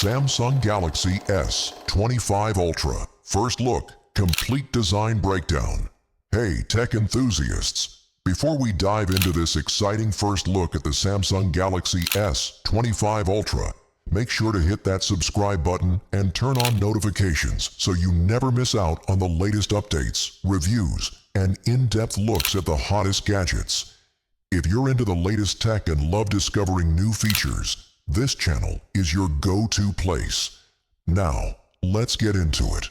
Samsung Galaxy S25 Ultra. First look, complete design breakdown. Hey, tech enthusiasts! Before we dive into this exciting first look at the Samsung Galaxy S25 Ultra, make sure to hit that subscribe button and turn on notifications so you never miss out on the latest updates, reviews, and in-depth looks at the hottest gadgets. If you're into the latest tech and love discovering new features, this channel is your go-to place. Now, let's get into it.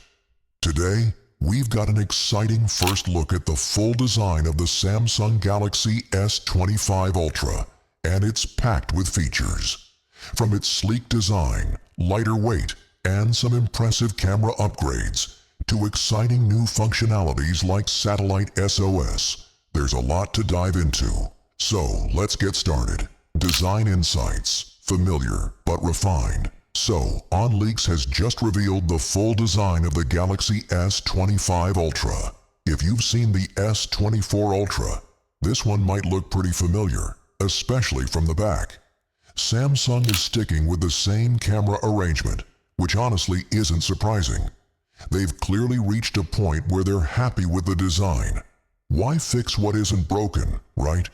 Today, we've got an exciting first look at the full design of the Samsung Galaxy S25 Ultra, and it's packed with features. From its sleek design, lighter weight, and some impressive camera upgrades, to exciting new functionalities like satellite SOS, there's a lot to dive into. So, let's get started. Design insights. Familiar, but refined. So, OnLeaks has just revealed the full design of the Galaxy S25 Ultra. If you've seen the S24 Ultra, this one might look pretty familiar, especially from the back. Samsung is sticking with the same camera arrangement, which honestly isn't surprising. They've clearly reached a point where they're happy with the design. Why fix what isn't broken, right?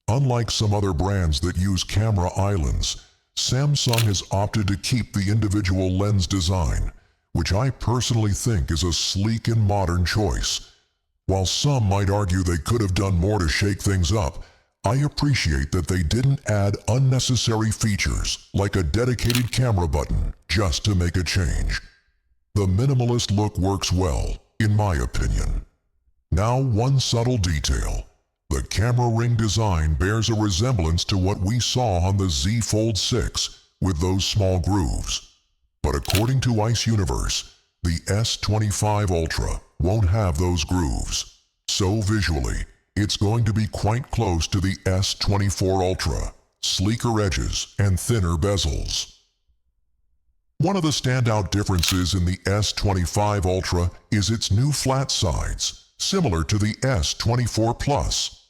Unlike some other brands that use camera islands, Samsung has opted to keep the individual lens design, which I personally think is a sleek and modern choice. While some might argue they could have done more to shake things up, I appreciate that they didn't add unnecessary features like a dedicated camera button just to make a change. The minimalist look works well, in my opinion. Now, one subtle detail. The camera ring design bears a resemblance to what we saw on the Z Fold 6 with those small grooves. But according to Ice Universe, the S25 Ultra won't have those grooves. So visually, it's going to be quite close to the S24 Ultra, sleeker edges and thinner bezels. One of the standout differences in the S25 Ultra is its new flat sides, similar to the S24 Plus.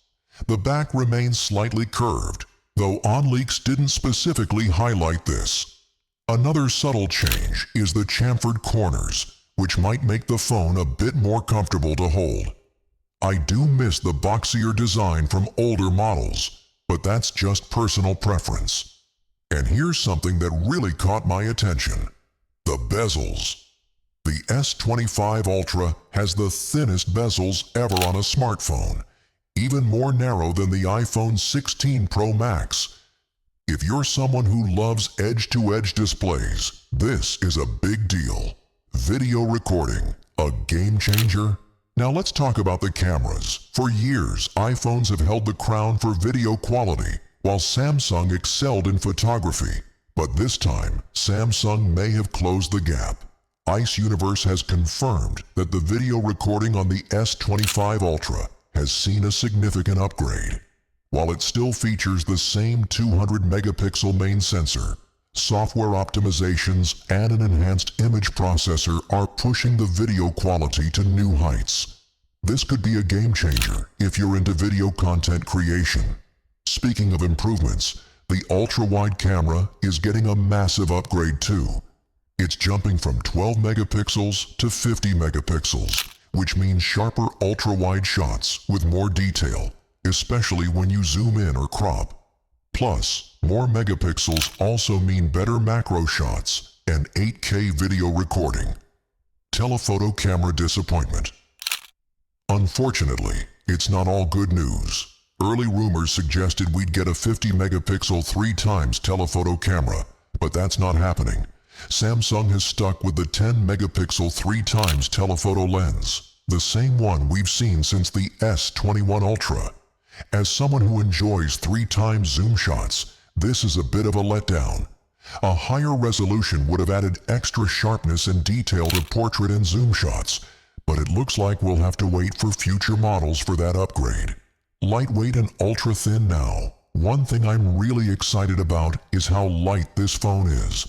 The back remains slightly curved, though OnLeaks didn't specifically highlight this. Another subtle change is the chamfered corners, which might make the phone a bit more comfortable to hold. I do miss the boxier design from older models, but that's just personal preference. And here's something that really caught my attention: the bezels. The S25 Ultra has the thinnest bezels ever on a smartphone, even more narrow than the iPhone 16 Pro Max. If you're someone who loves edge-to-edge displays, this is a big deal. Video recording, a game changer? Now let's talk about the cameras. For years, iPhones have held the crown for video quality, while Samsung excelled in photography. But this time, Samsung may have closed the gap. Ice Universe has confirmed that the video recording on the S25 Ultra has seen a significant upgrade. While it still features the same 200-megapixel main sensor, software optimizations and an enhanced image processor are pushing the video quality to new heights. This could be a game changer if you're into video content creation. Speaking of improvements, the ultra-wide camera is getting a massive upgrade too. It's jumping from 12 megapixels to 50 megapixels, which means sharper ultra-wide shots with more detail, especially when you zoom in or crop. Plus, more megapixels also mean better macro shots and 8K video recording. Telephoto camera disappointment. Unfortunately, it's not all good news. Early rumors suggested we'd get a 50-megapixel 3x telephoto camera, but that's not happening. Samsung has stuck with the 10-megapixel 3x telephoto lens, the same one we've seen since the S21 Ultra. As someone who enjoys 3x zoom shots, this is a bit of a letdown. A higher resolution would have added extra sharpness and detail to portrait and zoom shots, but it looks like we'll have to wait for future models for that upgrade. Lightweight and ultra-thin now. One thing I'm really excited about is how light this phone is.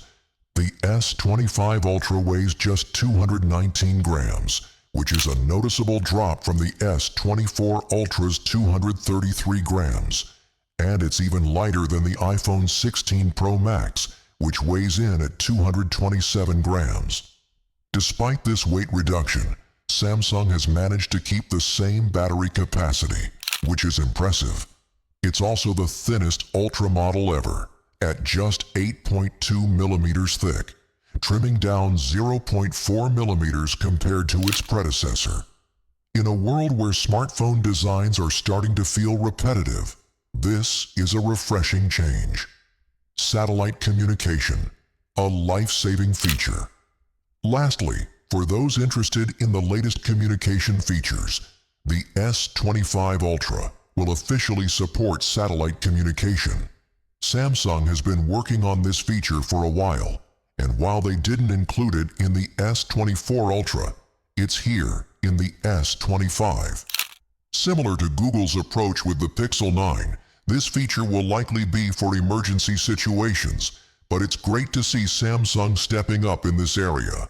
The S25 Ultra weighs just 219 grams, which is a noticeable drop from the S24 Ultra's 233 grams. And it's even lighter than the iPhone 16 Pro Max, which weighs in at 227 grams. Despite this weight reduction, Samsung has managed to keep the same battery capacity, which is impressive. It's also the thinnest Ultra model ever, at just 8.2 millimeters thick, trimming down 0.4 millimeters compared to its predecessor. In a world where smartphone designs are starting to feel repetitive, this is a refreshing change. Satellite communication, a life-saving feature. Lastly, for those interested in the latest communication features, the S25 Ultra will officially support satellite communication. Samsung has been working on this feature for a while, and while they didn't include it in the S24 Ultra, it's here in the S25. Similar to Google's approach with the Pixel 9, this feature will likely be for emergency situations, but it's great to see Samsung stepping up in this area.